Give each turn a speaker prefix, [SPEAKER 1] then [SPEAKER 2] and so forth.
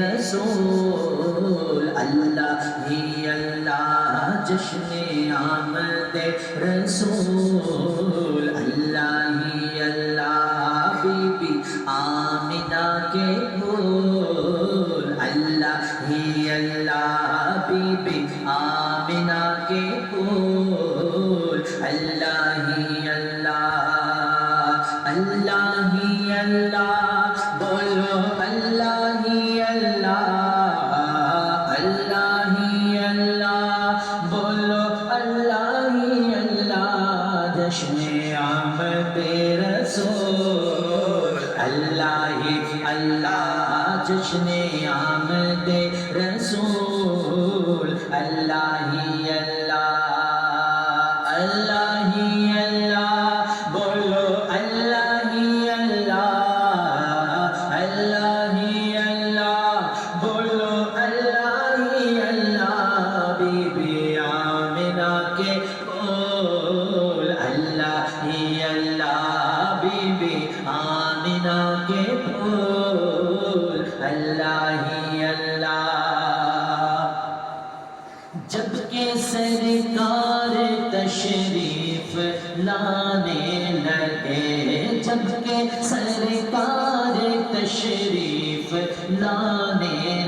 [SPEAKER 1] رسول اللہ ہی اللہ جشن آمد رسول اللہ ہی اللہ بی بی آمنہ کے پھول اللہ ہی اللہ بی بی آمنہ کے پھول اللہ ہی اللہ اللہ ہی اللہ بولو اللہ ہی اللہ اللہ ہی اللہ بولو اللہ ہی اللہ جشن آمد رسول اللہ ہی اللہ جشن آمد رسول اللہ ہی اللہ اللہ ہی اللہ بولو اللہ ہی اللہ اللہ ہی اللہ بولو اللہ ہی اللہ بی بی آمنہ کے پھول اللہ ہی اللہ بی بی آمنہ کے پھول اللہ ہی اللہ جب کہ سرکار تشریف لانے لگے جب کہ سرکار تشریف لانے